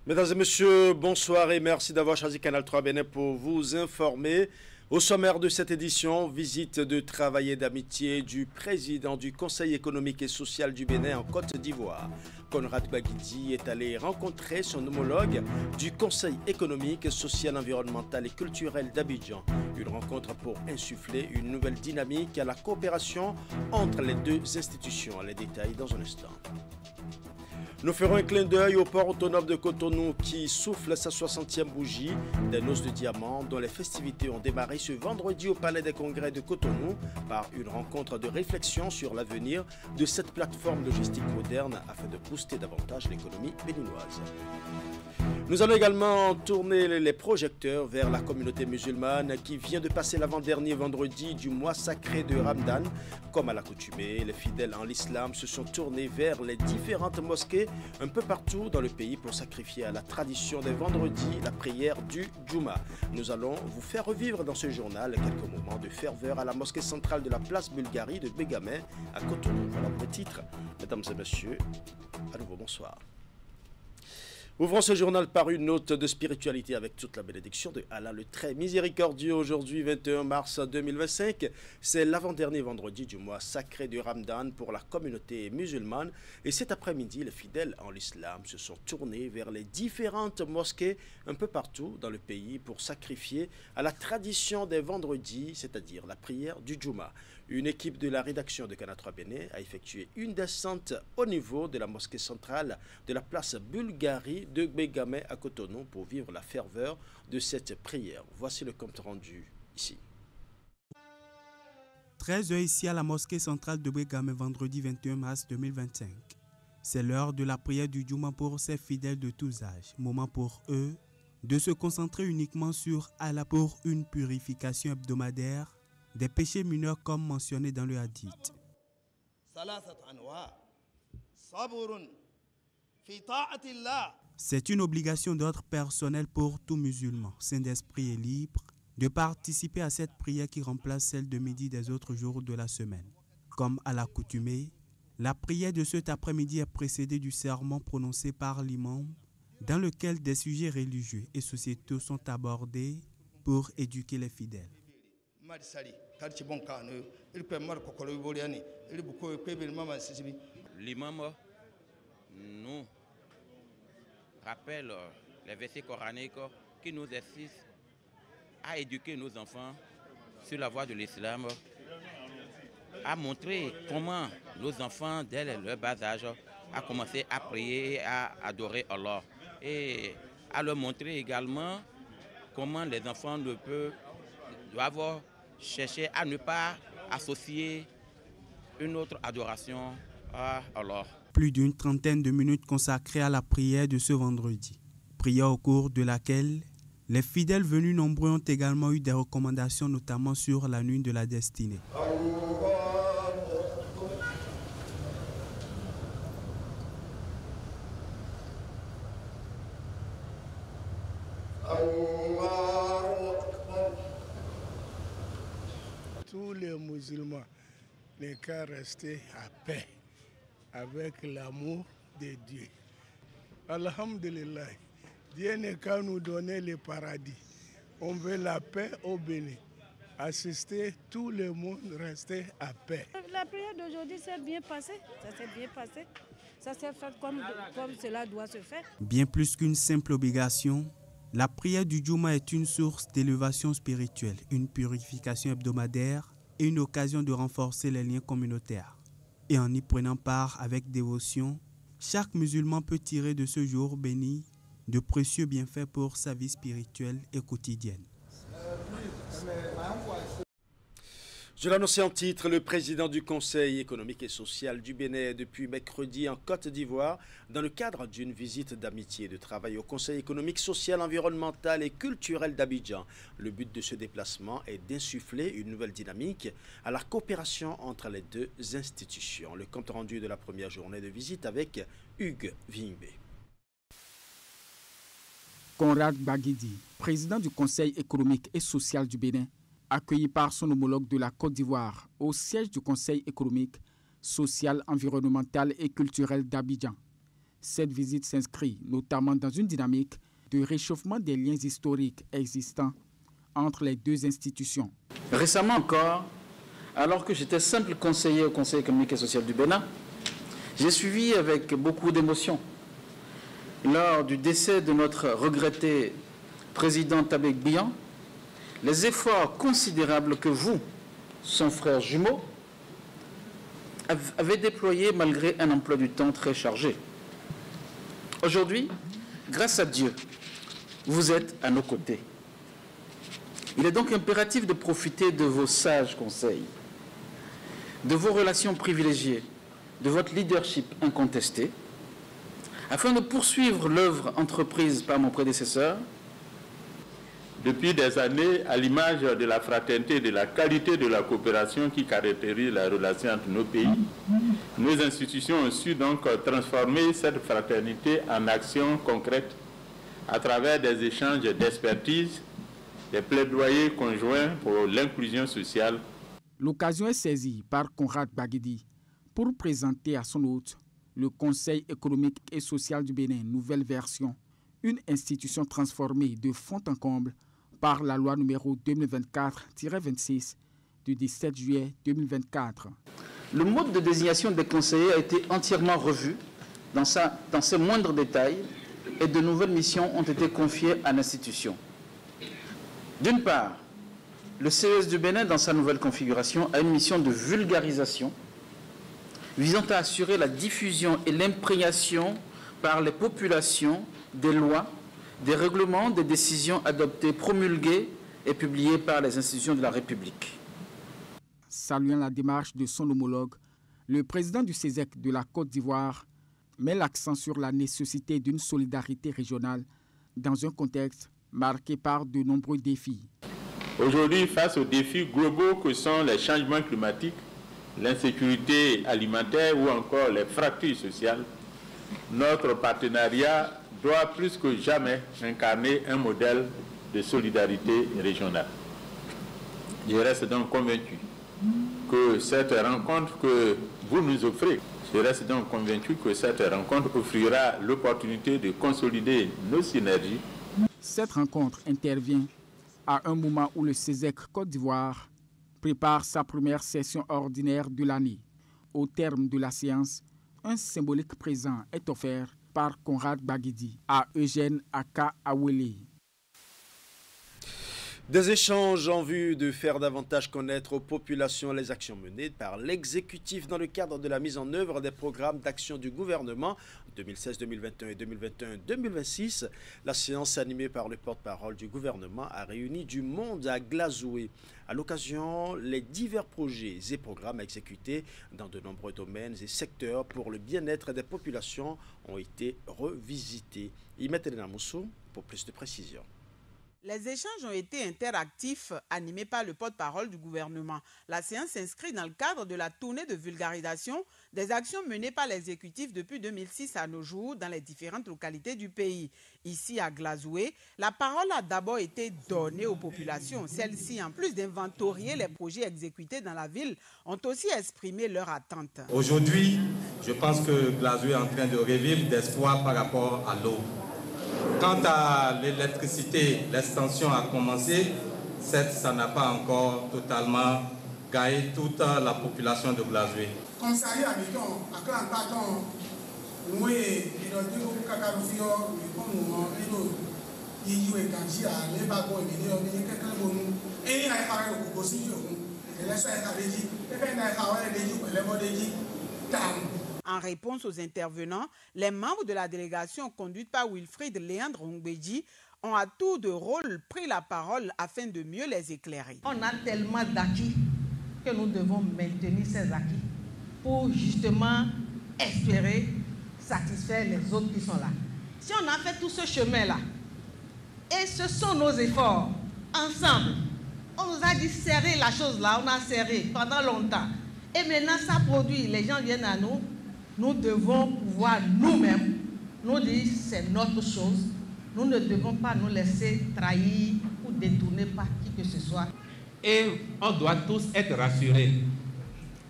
Mesdames et messieurs, bonsoir et merci d'avoir choisi Canal 3 Bénin pour vous informer. Au sommaire de cette édition, visite de travail et d'amitié du président du Conseil économique et social du Bénin en Côte d'Ivoire. Conrad Baguidi est allé rencontrer son homologue du Conseil économique, social, environnemental et culturel d'Abidjan. Une rencontre pour insuffler une nouvelle dynamique à la coopération entre les deux institutions. Les détails dans un instant. Nous ferons un clin d'œil au port autonome de Cotonou qui souffle sa 60e bougie des noces de diamants dont les festivités ont démarré ce vendredi au Palais des Congrès de Cotonou par une rencontre de réflexion sur l'avenir de cette plateforme logistique moderne afin de booster davantage l'économie béninoise. Nous allons également tourner les projecteurs vers la communauté musulmane qui vient de passer l'avant-dernier vendredi du mois sacré de Ramadan. Comme à l'accoutumée, les fidèles en l'islam se sont tournés vers les différentes mosquées un peu partout dans le pays pour sacrifier à la tradition des vendredis la prière du Djouma. Nous allons vous faire revivre dans ce journal quelques moments de ferveur à la mosquée centrale de la place Bulgarie de Bégamay à Cotonou. Voilà le titre. Mesdames et messieurs, à nouveau bonsoir. Ouvrons ce journal par une note de spiritualité avec toute la bénédiction de Allah le très miséricordieux. Aujourd'hui, 21 mars 2025, c'est l'avant-dernier vendredi du mois sacré du Ramadan pour la communauté musulmane. Et cet après-midi, les fidèles en l'islam se sont tournés vers les différentes mosquées un peu partout dans le pays pour sacrifier à la tradition des vendredis, c'est-à-dire la prière du Djouma. Une équipe de la rédaction de Canal 3 Bénin a effectué une descente au niveau de la mosquée centrale de la place Bulgarie de Bégamay à Cotonou pour vivre la ferveur de cette prière. Voici le compte rendu ici. 13h ici à la mosquée centrale de Bégamay vendredi 21 mars 2025. C'est l'heure de la prière du Djouma pour ces fidèles de tous âges. Moment pour eux de se concentrer uniquement sur Allah pour une purification hebdomadaire des péchés mineurs comme mentionné dans le hadith. C'est une obligation d'ordre personnel pour tout musulman, saint d'esprit et libre, de participer à cette prière qui remplace celle de midi des autres jours de la semaine. Comme à l'accoutumée, la prière de cet après-midi est précédée du sermon prononcé par l'imam, dans lequel des sujets religieux et sociétaux sont abordés pour éduquer les fidèles. L'imam nous rappelle les versets coraniques qui nous incitent à éduquer nos enfants sur la voie de l'islam, à montrer comment nos enfants, dès leur bas âge, ont commencé à prier et à adorer Allah. Et à leur montrer également comment les enfants doivent chercher à ne pas associer une autre adoration à Allah. Plus d'une trentaine de minutes consacrées à la prière de ce vendredi. Prière au cours de laquelle les fidèles venus nombreux ont également eu des recommandations, notamment sur la nuit de la destinée. Tous les musulmans n'ont qu'à rester à paix avec l'amour de Dieu. Alhamdulillah, Dieu n'est qu'à nous donner le paradis. On veut la paix au Bénin. Assister tout le monde, rester à paix. La prière d'aujourd'hui s'est bien passée. Ça s'est bien passé. Ça s'est fait comme cela doit se faire. Bien plus qu'une simple obligation, la prière du Djouma est une source d'élévation spirituelle, une purification hebdomadaire et une occasion de renforcer les liens communautaires. Et en y prenant part avec dévotion, chaque musulman peut tirer de ce jour béni de précieux bienfaits pour sa vie spirituelle et quotidienne. Je l'annonçais en titre, le président du Conseil économique et social du Bénin est depuis mercredi en Côte d'Ivoire dans le cadre d'une visite d'amitié et de travail au Conseil économique, social, environnemental et culturel d'Abidjan. Le but de ce déplacement est d'insuffler une nouvelle dynamique à la coopération entre les deux institutions. Le compte rendu de la première journée de visite avec Hugues Vingbe. Conrad Baguidi, président du Conseil économique et social du Bénin, accueilli par son homologue de la Côte d'Ivoire au siège du Conseil économique, social, environnemental et culturel d'Abidjan. Cette visite s'inscrit notamment dans une dynamique de réchauffement des liens historiques existants entre les deux institutions. Récemment encore, alors que j'étais simple conseiller au Conseil économique et social du Bénin, j'ai suivi avec beaucoup d'émotion, lors du décès de notre regretté président Tabek Bian, les efforts considérables que vous, son frère jumeau, avez déployés malgré un emploi du temps très chargé. Aujourd'hui, grâce à Dieu, vous êtes à nos côtés. Il est donc impératif de profiter de vos sages conseils, de vos relations privilégiées, de votre leadership incontesté, afin de poursuivre l'œuvre entreprise par mon prédécesseur. Depuis des années, à l'image de la fraternité et de la qualité de la coopération qui caractérise la relation entre nos pays, nos institutions ont su donc transformer cette fraternité en actions concrètes à travers des échanges d'expertise, des plaidoyers conjoints pour l'inclusion sociale. L'occasion est saisie par Conrad Baguidi pour présenter à son hôte le Conseil économique et social du Bénin, nouvelle version, une institution transformée de fond en comble par la loi numéro 2024-26 du 17 juillet 2024. Le mode de désignation des conseillers a été entièrement revu dans ses moindres détails et de nouvelles missions ont été confiées à l'institution. D'une part, le CES du Bénin, dans sa nouvelle configuration, a une mission de vulgarisation visant à assurer la diffusion et l'imprégnation par les populations des lois, des règlements, des décisions adoptées, promulguées et publiées par les institutions de la République. Saluant la démarche de son homologue, le président du CESEC de la Côte d'Ivoire met l'accent sur la nécessité d'une solidarité régionale dans un contexte marqué par de nombreux défis. Aujourd'hui, face aux défis globaux que sont les changements climatiques, l'insécurité alimentaire ou encore les fractures sociales, notre partenariat doit plus que jamais incarner un modèle de solidarité régionale. Je reste donc convaincu que cette rencontre que vous nous offrez, offrira l'opportunité de consolider nos synergies. Cette rencontre intervient à un moment où le CESEC Côte d'Ivoire prépare sa première session ordinaire de l'année. Au terme de la séance, un symbolique présent est offert par Conrad Baguidi à Eugène Aka Awele. Des échanges en vue de faire davantage connaître aux populations les actions menées par l'exécutif dans le cadre de la mise en œuvre des programmes d'action du gouvernement 2016-2021 et 2021-2026. La séance animée par le porte-parole du gouvernement a réuni du monde à Glazoué. À l'occasion, les divers projets et programmes exécutés dans de nombreux domaines et secteurs pour le bien-être des populations ont été revisités. Imetelena Moussou pour plus de précisions. Les échanges ont été interactifs, animés par le porte-parole du gouvernement. La séance s'inscrit dans le cadre de la tournée de vulgarisation des actions menées par l'exécutif depuis 2006 à nos jours dans les différentes localités du pays. Ici à Glazoué, la parole a d'abord été donnée aux populations. Celles-ci, en plus d'inventorier les projets exécutés dans la ville, ont aussi exprimé leurs attentes. Aujourd'hui, je pense que Glazoué est en train de revivre d'espoir par rapport à l'eau. Quant à l'électricité, l'extension a commencé. Certes, ça n'a pas encore totalement gagné toute la population de Glazoué. En réponse aux intervenants, les membres de la délégation conduite par Wilfried Léandre Ongbeji ont à tour de rôle pris la parole afin de mieux les éclairer. On a tellement d'acquis que nous devons maintenir ces acquis pour justement espérer satisfaire les autres qui sont là. Si on a fait tout ce chemin-là, et ce sont nos efforts, ensemble, on nous a dit serrer la chose là, on a serré pendant longtemps. Et maintenant ça produit, les gens viennent à nous. Nous devons pouvoir nous-mêmes nous dire c'est notre chose. Nous ne devons pas nous laisser trahir ou détourner par qui que ce soit. Et on doit tous être rassurés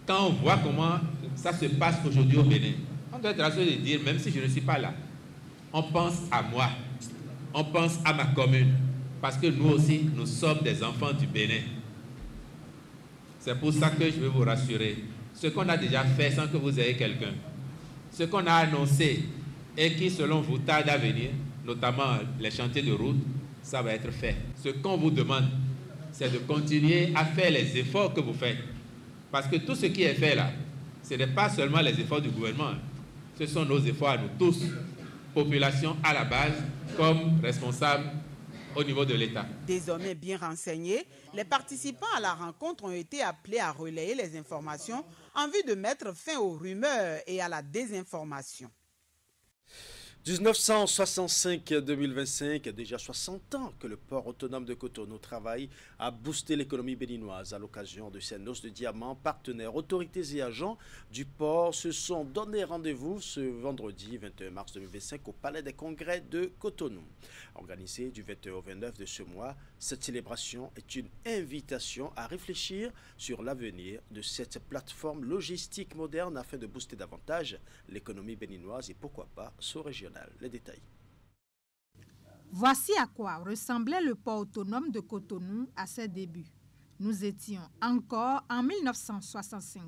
quand on voit comment ça se passe aujourd'hui au Bénin. On doit être rassuré de dire, même si je ne suis pas là, on pense à moi, on pense à ma commune, parce que nous aussi, nous sommes des enfants du Bénin. C'est pour ça que je veux vous rassurer. Ce qu'on a déjà fait sans que vous ayez quelqu'un, ce qu'on a annoncé et qui, selon vous, tarde à venir, notamment les chantiers de route, ça va être fait. Ce qu'on vous demande, c'est de continuer à faire les efforts que vous faites. Parce que tout ce qui est fait là, ce n'est pas seulement les efforts du gouvernement, ce sont nos efforts à nous tous, population à la base, comme responsables au niveau de l'État. Désormais bien renseignés, les participants à la rencontre ont été appelés à relayer les informations en vue de mettre fin aux rumeurs et à la désinformation. 1965-2025, déjà 60 ans que le port autonome de Cotonou travaille à booster l'économie béninoise. À l'occasion de ces noces de diamants, partenaires, autorités et agents du port se sont donné rendez-vous ce vendredi 21 mars 2025 au Palais des Congrès de Cotonou. Organisée du 21 au 29 de ce mois, cette célébration est une invitation à réfléchir sur l'avenir de cette plateforme logistique moderne afin de booster davantage l'économie béninoise et pourquoi pas sous-régionale. Les détails. Voici à quoi ressemblait le port autonome de Cotonou à ses débuts. Nous étions encore en 1965.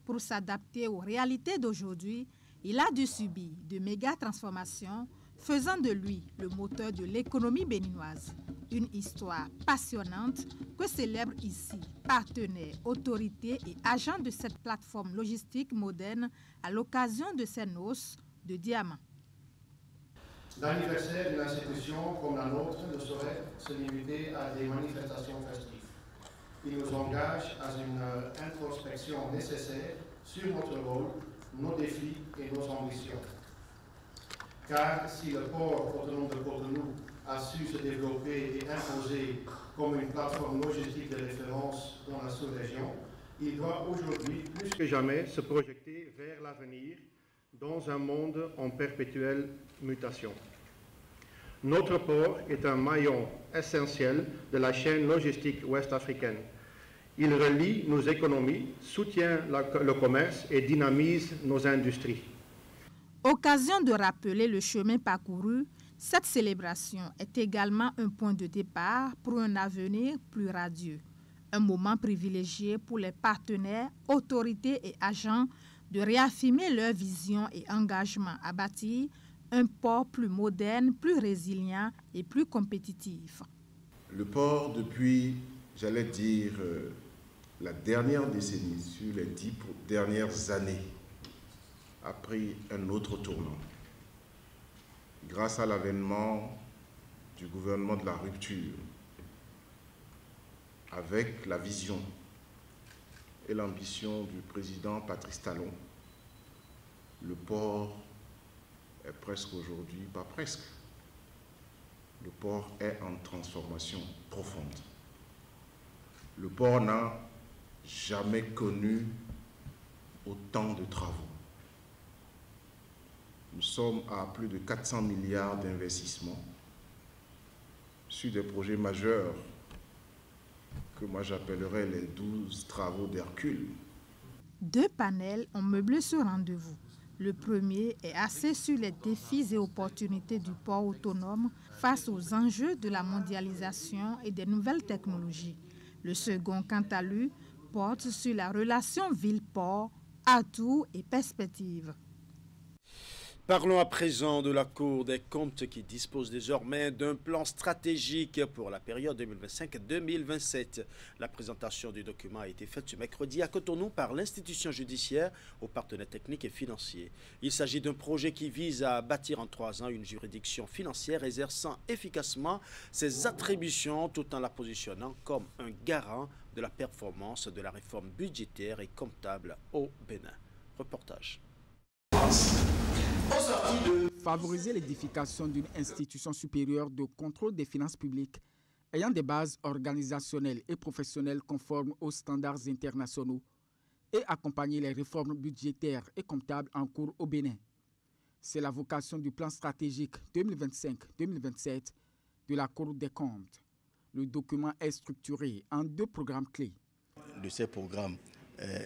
Pour s'adapter aux réalités d'aujourd'hui, il a dû subir de méga transformations, faisant de lui le moteur de l'économie béninoise. Une histoire passionnante que célèbrent ici partenaires, autorités et agents de cette plateforme logistique moderne à l'occasion de ces noces de diamants. L'anniversaire d'une institution comme la nôtre ne saurait se limiter à des manifestations festives. Il nous engage à une introspection nécessaire sur notre rôle, nos défis et nos ambitions. Car si le port autonome de Cotonou a su se développer et imposer comme une plateforme logistique de référence dans la sous-région, il doit aujourd'hui plus que jamais se projeter vers l'avenir dans un monde en perpétuelle mutation. Notre port est un maillon essentiel de la chaîne logistique ouest-africaine. Il relie nos économies, soutient le commerce et dynamise nos industries. Occasion de rappeler le chemin parcouru, cette célébration est également un point de départ pour un avenir plus radieux. Un moment privilégié pour les partenaires, autorités et agents de réaffirmer leur vision et engagement à bâtir un port plus moderne, plus résilient et plus compétitif. Le port, depuis, j'allais dire, la dernière décennie, sur les 10 dernières années, a pris un autre tournant. Grâce à l'avènement du gouvernement de la rupture, avec la vision et l'ambition du président Patrice Talon, le port est presque aujourd'hui, pas presque, le port est en transformation profonde. Le port n'a jamais connu autant de travaux. Nous sommes à plus de 400 milliards d'investissements sur des projets majeurs que moi j'appellerais les 12 travaux d'Hercule. 2 panels ont meublé ce rendez-vous. Le premier est axé sur les défis et opportunités du port autonome face aux enjeux de la mondialisation et des nouvelles technologies. Le second, quant à lui, porte sur la relation ville-port, atouts et perspectives. Parlons à présent de la Cour des comptes qui dispose désormais d'un plan stratégique pour la période 2025-2027. La présentation du document a été faite ce mercredi à Cotonou par l'institution judiciaire aux partenaires techniques et financiers. Il s'agit d'un projet qui vise à bâtir en 3 ans une juridiction financière exerçant efficacement ses attributions tout en la positionnant comme un garant de la performance de la réforme budgétaire et comptable au Bénin. Reportage. Favoriser l'édification d'une institution supérieure de contrôle des finances publiques ayant des bases organisationnelles et professionnelles conformes aux standards internationaux et accompagner les réformes budgétaires et comptables en cours au Bénin. C'est la vocation du plan stratégique 2025-2027 de la Cour des comptes. Le document est structuré en 2 programmes clés. De ces programmes,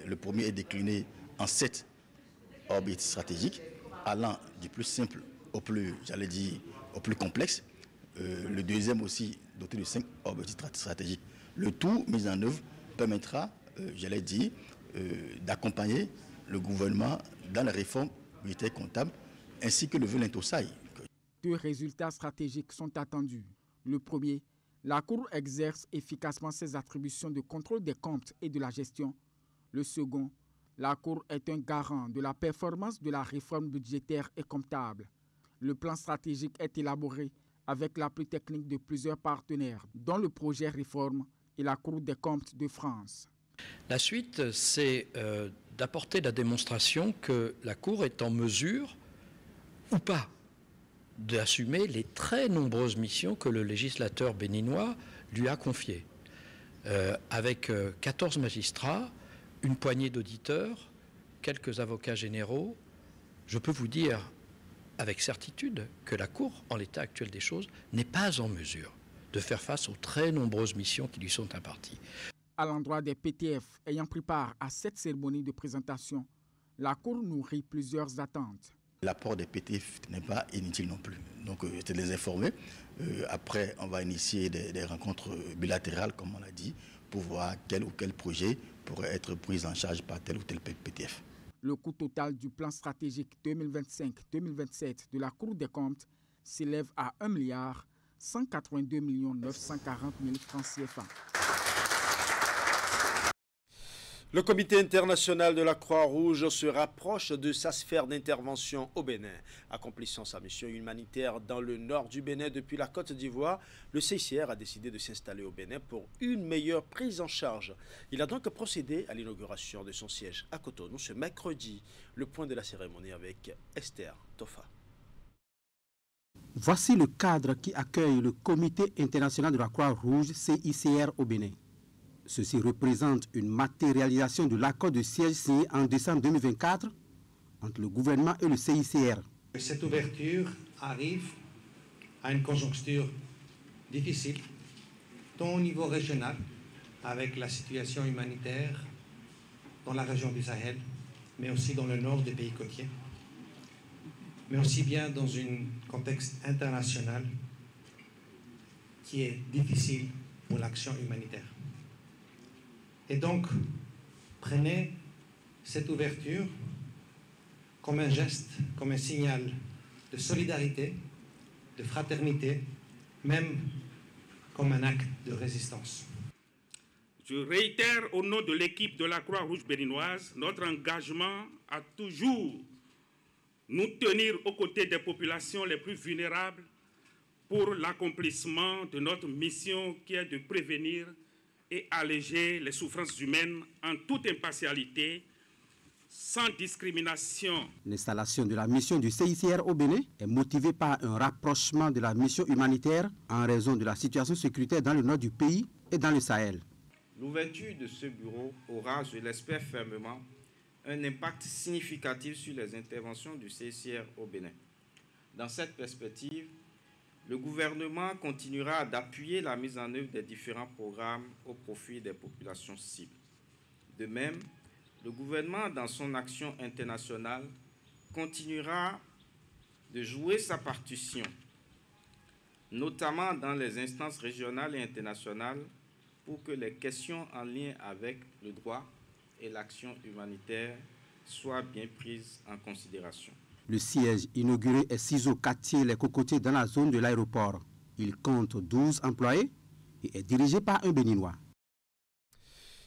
le premier est décliné en 7 orbites stratégiques allant du plus simple au plus, j'allais dire, au plus complexe. Le deuxième aussi doté de 5 objectifs stratégiques. Le tout mis en œuvre permettra, j'allais dire, d'accompagner le gouvernement dans la réforme budgétaire comptable ainsi que le vœu Lintosai. 2 résultats stratégiques sont attendus. Le premier, la Cour exerce efficacement ses attributions de contrôle des comptes et de la gestion. Le second, la Cour est un garant de la performance de la réforme budgétaire et comptable. Le plan stratégique est élaboré avec l'appui technique de plusieurs partenaires, dont le projet Réforme et la Cour des comptes de France. La suite, c'est d'apporter la démonstration que la Cour est en mesure, ou pas, d'assumer les très nombreuses missions que le législateur béninois lui a confiées. Avec 14 magistrats, une poignée d'auditeurs, quelques avocats généraux, je peux vous dire avec certitude que la Cour, en l'état actuel des choses, n'est pas en mesure de faire face aux très nombreuses missions qui lui sont imparties. À l'endroit des PTF ayant pris part à cette cérémonie de présentation, la Cour nourrit plusieurs attentes. L'apport des PTF n'est pas inutile non plus. Donc, je te les informer. Après, on va initier des rencontres bilatérales, comme on l'a dit, pour voir quel ou quel projet pourrait être pris en charge par tel ou tel PTF. Le coût total du plan stratégique 2025-2027 de la Cour des comptes s'élève à 1,182 940 000 francs CFA. Le Comité international de la Croix-Rouge se rapproche de sa sphère d'intervention au Bénin. Accomplissant sa mission humanitaire dans le nord du Bénin depuis la Côte d'Ivoire, le CICR a décidé de s'installer au Bénin pour une meilleure prise en charge. Il a donc procédé à l'inauguration de son siège à Cotonou ce mercredi. Le point de la cérémonie avec Esther Tofa. Voici le cadre qui accueille le Comité international de la Croix-Rouge CICR au Bénin. Ceci représente une matérialisation de l'accord de siège signé en décembre 2024 entre le gouvernement et le CICR. Cette ouverture arrive à une conjoncture difficile, tant au niveau régional, avec la situation humanitaire dans la région du Sahel, mais aussi dans le nord des pays côtiers, mais aussi bien dans un contexte international qui est difficile pour l'action humanitaire. Et donc, prenez cette ouverture comme un geste, comme un signal de solidarité, de fraternité, même comme un acte de résistance. Je réitère au nom de l'équipe de la Croix-Rouge béninoise notre engagement à toujours nous tenir aux côtés des populations les plus vulnérables pour l'accomplissement de notre mission qui est de prévenir et alléger les souffrances humaines en toute impartialité, sans discrimination. L'installation de la mission du CICR au Bénin est motivée par un rapprochement de la mission humanitaire en raison de la situation sécuritaire dans le nord du pays et dans le Sahel. L'ouverture de ce bureau aura, je l'espère fermement, un impact significatif sur les interventions du CICR au Bénin. Dans cette perspective, le gouvernement continuera d'appuyer la mise en œuvre des différents programmes au profit des populations cibles. De même, le gouvernement, dans son action internationale, continuera de jouer sa partition, notamment dans les instances régionales et internationales, pour que les questions en lien avec le droit et l'action humanitaire soient bien prises en considération. Le siège inauguré est situé au quartier Les Cocotiers dans la zone de l'aéroport. Il compte 12 employés et est dirigé par un Béninois.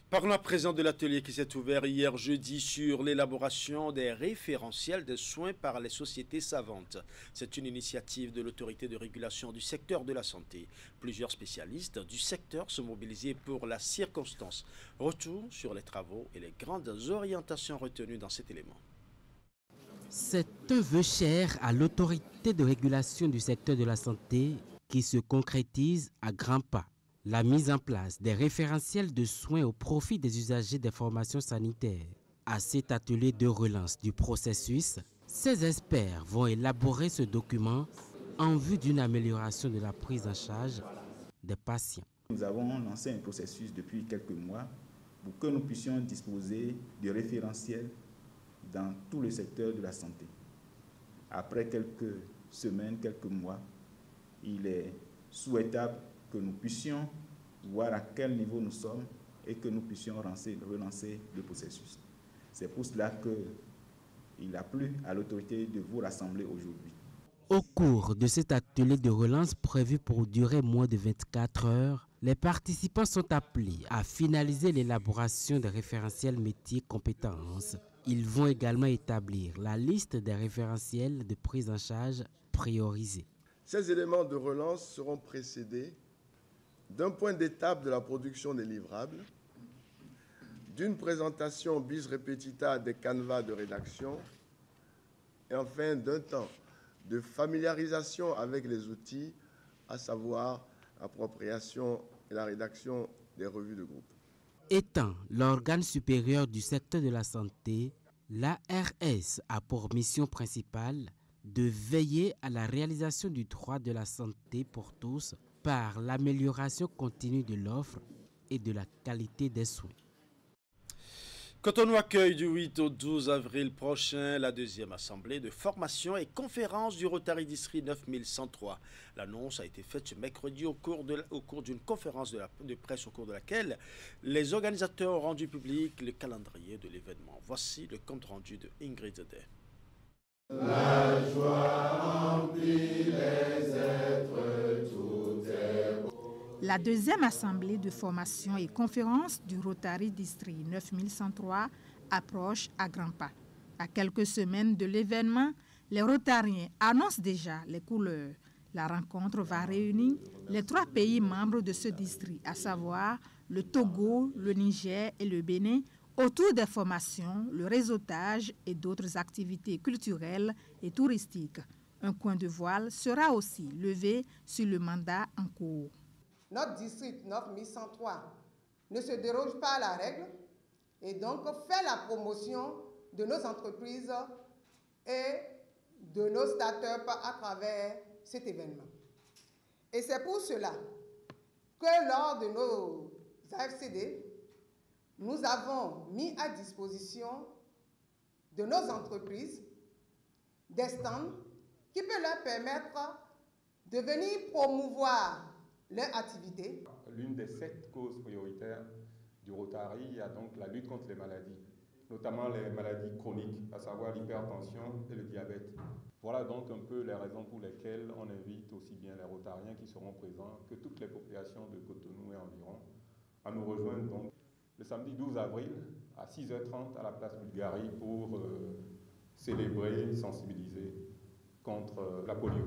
Parlons à présent de l'atelier qui s'est ouvert hier jeudi sur l'élaboration des référentiels de soins par les sociétés savantes. C'est une initiative de l'autorité de régulation du secteur de la santé. Plusieurs spécialistes du secteur sont mobilisés pour la circonstance. Retour sur les travaux et les grandes orientations retenues dans cet élément. C'est un vœu cher à l'autorité de régulation du secteur de la santé qui se concrétise à grands pas. La mise en place des référentiels de soins au profit des usagers des formations sanitaires. À cet atelier de relance du processus, ces experts vont élaborer ce document en vue d'une amélioration de la prise en charge des patients. Nous avons lancé un processus depuis quelques mois pour que nous puissions disposer de référentiels dans tout le secteur de la santé. après quelques semaines, quelques mois, il est souhaitable que nous puissions voir à quel niveau nous sommes et que nous puissions relancer le processus. C'est pour cela qu'il a plu à l'autorité de vous rassembler aujourd'hui. Au cours de cet atelier de relance prévu pour durer moins de 24 heures, les participants sont appelés à finaliser l'élaboration des référentiels métiers compétences. Ils vont également établir la liste des référentiels de prise en charge priorisés. Ces éléments de relance seront précédés d'un point d'étape de la production des livrables, d'une présentation bis repetita des canevas de rédaction et enfin d'un temps de familiarisation avec les outils, à savoir l'appropriation et la rédaction des revues de groupe. Étant l'organe supérieur du secteur de la santé, l'ARS a pour mission principale de veiller à la réalisation du droit de la santé pour tous par l'amélioration continue de l'offre et de la qualité des soins. Cotonou accueille du 8 au 12 avril prochain la deuxième assemblée de formation et conférence du Rotary District 9103. L'annonce a été faite ce mercredi au cours d'une conférence de presse au cours de laquelle les organisateurs ont rendu public le calendrier de l'événement. Voici le compte rendu de Ingrid Zedé. La joie remplit les êtres tout est beau. La deuxième assemblée de formation et conférence du Rotary District 9103 approche à grands pas. À quelques semaines de l'événement, les Rotariens annoncent déjà les couleurs. La rencontre va réunir les 3 pays membres de ce district, à savoir le Togo, le Niger et le Bénin, autour des formations, le réseautage et d'autres activités culturelles et touristiques. Un coin de voile sera aussi levé sur le mandat en cours. Notre district 9103 ne se déroge pas à la règle et donc fait la promotion de nos entreprises et de nos startups à travers cet événement. Et c'est pour cela que lors de nos AFCD, nous avons mis à disposition de nos entreprises des stands qui peuvent leur permettre de venir promouvoir leur activité. L'une des 7 causes prioritaires du Rotary a donc la lutte contre les maladies, notamment les maladies chroniques, à savoir l'hypertension et le diabète. Voilà donc un peu les raisons pour lesquelles on invite aussi bien les Rotariens qui seront présents que toutes les populations de Cotonou et environ à nous rejoindre donc le samedi 12 avril à 6h30 à la place Bulgarie pour célébrer, sensibiliser contre la polio.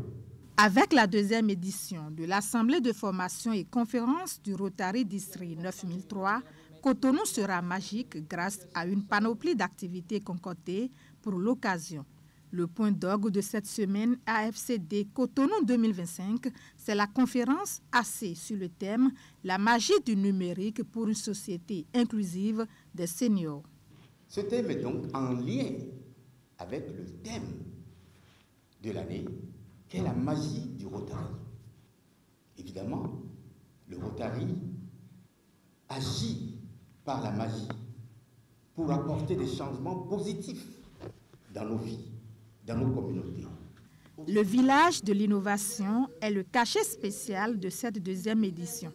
Avec la deuxième édition de l'Assemblée de formation et conférence du Rotary District 9003, Cotonou sera magique grâce à une panoplie d'activités concoctées pour l'occasion. Le point d'orgue de cette semaine AFCD Cotonou 2025, c'est la conférence AC sur le thème « La magie du numérique pour une société inclusive des seniors ». Ce thème est donc en lien avec le thème de l'année, qui est la magie du Rotary. Évidemment, le Rotary agit par la magie pour apporter des changements positifs dans nos vies, dans nos communautés. Le village de l'innovation est le cachet spécial de cette deuxième édition.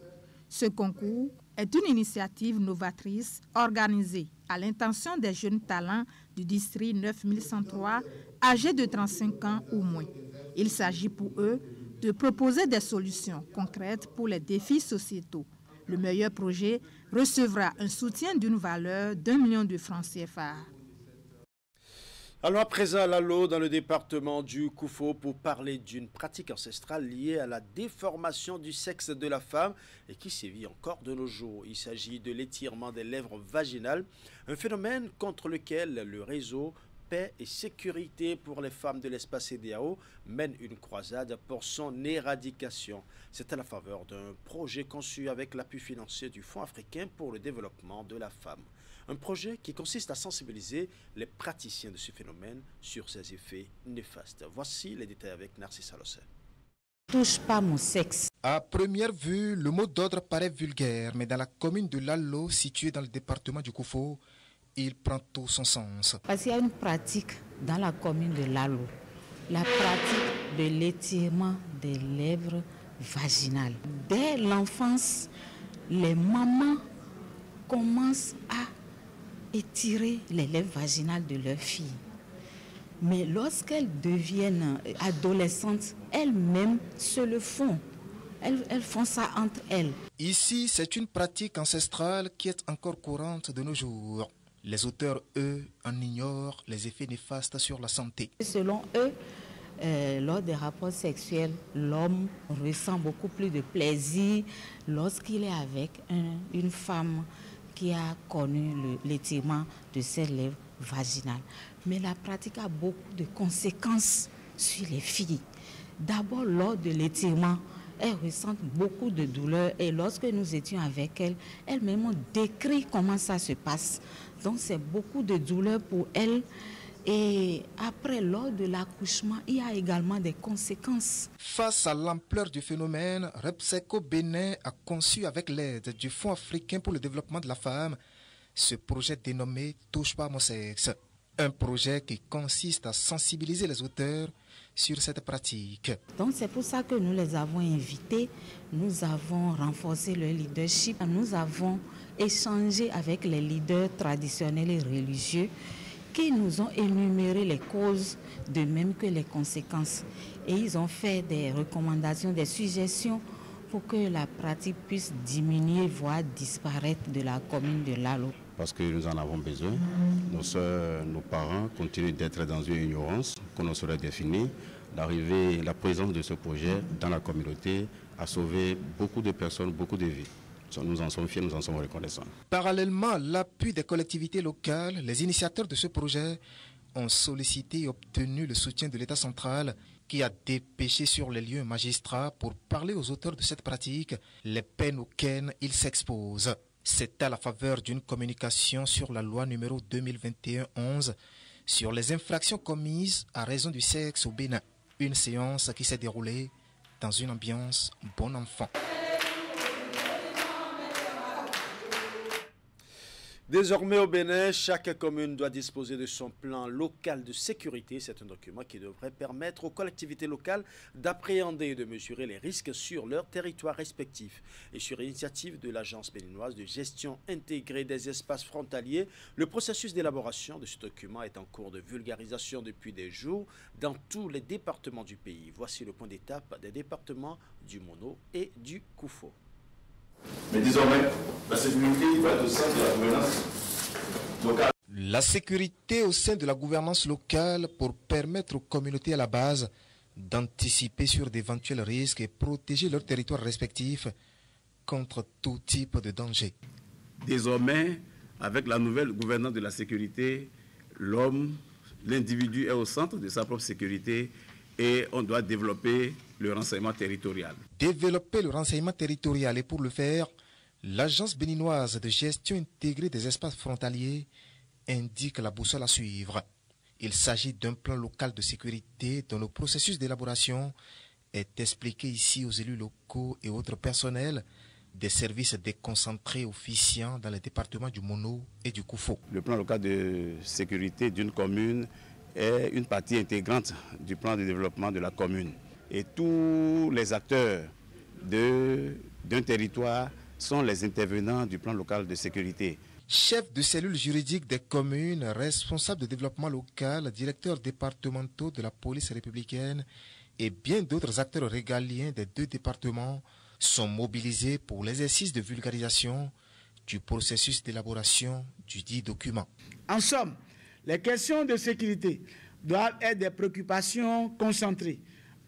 Ce concours est une initiative novatrice organisée à l'intention des jeunes talents du district 9103 âgés de 35 ans ou moins. Il s'agit pour eux de proposer des solutions concrètes pour les défis sociétaux. Le meilleur projet recevra un soutien d'une valeur d'1 million de francs CFA. Allons à présent à Lalo, dans le département du Koufo, pour parler d'une pratique ancestrale liée à la déformation du sexe de la femme et qui sévit encore de nos jours. Il s'agit de l'étirement des lèvres vaginales, un phénomène contre lequel le réseau Paix et Sécurité pour les femmes de l'espace CEDEAO mène une croisade pour son éradication. C'est à la faveur d'un projet conçu avec l'appui financier du Fonds africain pour le développement de la femme. Un projet qui consiste à sensibiliser les praticiens de ce phénomène sur ses effets néfastes. Voici les détails avec Narcisse Alossé. Touche pas mon sexe. À première vue, le mot d'ordre paraît vulgaire, mais dans la commune de Lalo, située dans le département du Koufo, il prend tout son sens. Parce qu'il y a une pratique dans la commune de Lalo la pratique de l'étirement des lèvres vaginales. Dès l'enfance, les mamans commencent à étirer les lèvres vaginales de leurs filles. Mais lorsqu'elles deviennent adolescentes, elles-mêmes se le font. Elles font ça entre elles. Ici, c'est une pratique ancestrale qui est encore courante de nos jours. Les auteurs, eux, en ignorent les effets néfastes sur la santé. Selon eux, lors des rapports sexuels, l'homme ressent beaucoup plus de plaisir lorsqu'il est avec une femme qui a connu l'étirement de ses lèvres vaginales. Mais la pratique a beaucoup de conséquences sur les filles. D'abord, lors de l'étirement, elles ressentent beaucoup de douleur et lorsque nous étions avec elles, elles-mêmes ont décrit comment ça se passe. Donc c'est beaucoup de douleur pour elles. Et après, lors de l'accouchement, il y a également des conséquences. Face à l'ampleur du phénomène, Repseco Bénin a conçu avec l'aide du Fonds africain pour le développement de la femme ce projet dénommé « Touche pas à mon sexe ». Un projet qui consiste à sensibiliser les auteurs sur cette pratique. Donc c'est pour ça que nous les avons invités, nous avons renforcé le leadership, nous avons échangé avec les leaders traditionnels et religieux qui nous ont énuméré les causes de même que les conséquences. Et ils ont fait des recommandations, des suggestions pour que la pratique puisse diminuer, voire disparaître de la commune de Lalo. Parce que nous en avons besoin. Nos soeurs, nos parents continuent d'être dans une ignorance qu'on ne saurait définir. La présence de ce projet dans la communauté a sauvé beaucoup de personnes, beaucoup de vies. Nous en sommes fiers, nous en sommes reconnaissants. Parallèlement à l'appui des collectivités locales, les initiateurs de ce projet ont sollicité et obtenu le soutien de l'État central qui a dépêché sur les lieux un magistrat pour parler aux auteurs de cette pratique les peines auxquelles ils s'exposent. C'est à la faveur d'une communication sur la loi numéro 2021-11 sur les infractions commises à raison du sexe au Bénin. Une séance qui s'est déroulée dans une ambiance bon enfant. Désormais au Bénin, chaque commune doit disposer de son plan local de sécurité. C'est un document qui devrait permettre aux collectivités locales d'appréhender et de mesurer les risques sur leur territoire respectif. Et sur l'initiative de l'Agence béninoise de gestion intégrée des espaces frontaliers, le processus d'élaboration de ce document est en cours de vulgarisation depuis des jours dans tous les départements du pays. Voici le point d'étape des départements du Mono et du Koufo. Mais désormais, la sécurité va être au sein de la gouvernance locale. La sécurité au sein de la gouvernance locale pour permettre aux communautés à la base d'anticiper sur d'éventuels risques et protéger leurs territoires respectifs contre tout type de danger. Désormais, avec la nouvelle gouvernance de la sécurité, l'homme, l'individu est au centre de sa propre sécurité et on doit développer le renseignement territorial. Développer le renseignement territorial et pour le faire, l'Agence béninoise de gestion intégrée des espaces frontaliers indique la boussole à suivre. Il s'agit d'un plan local de sécurité dont le processus d'élaboration est expliqué ici aux élus locaux et autres personnels des services déconcentrés officiants dans les départements du Mono et du Koufo. Le plan local de sécurité d'une commune est une partie intégrante du plan de développement de la commune. Et tous les acteurs d'un territoire sont les intervenants du plan local de sécurité. Chef de cellule juridique des communes, responsable de développement local, directeurs départementaux de la police républicaine et bien d'autres acteurs régaliens des deux départements sont mobilisés pour l'exercice de vulgarisation du processus d'élaboration du dit document. En somme, les questions de sécurité doivent être des préoccupations concentrées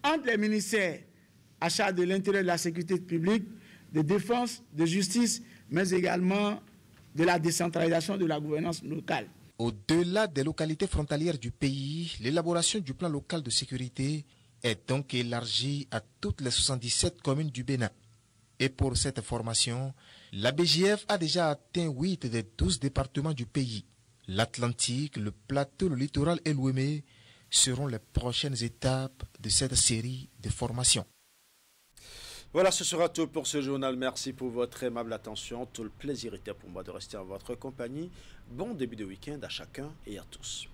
entre les ministères à charge de l'intérieur de la sécurité publique, de défense, de justice, mais également de la décentralisation de la gouvernance locale. Au-delà des localités frontalières du pays, l'élaboration du plan local de sécurité est donc élargie à toutes les 77 communes du Bénin. Et pour cette formation, la BGF a déjà atteint 8 des 12 départements du pays. L'Atlantique, le plateau, le littoral et l'Ouémé seront les prochaines étapes de cette série de formations. Voilà, ce sera tout pour ce journal. Merci pour votre aimable attention. Tout le plaisir était pour moi de rester en votre compagnie. Bon début de week-end à chacun et à tous.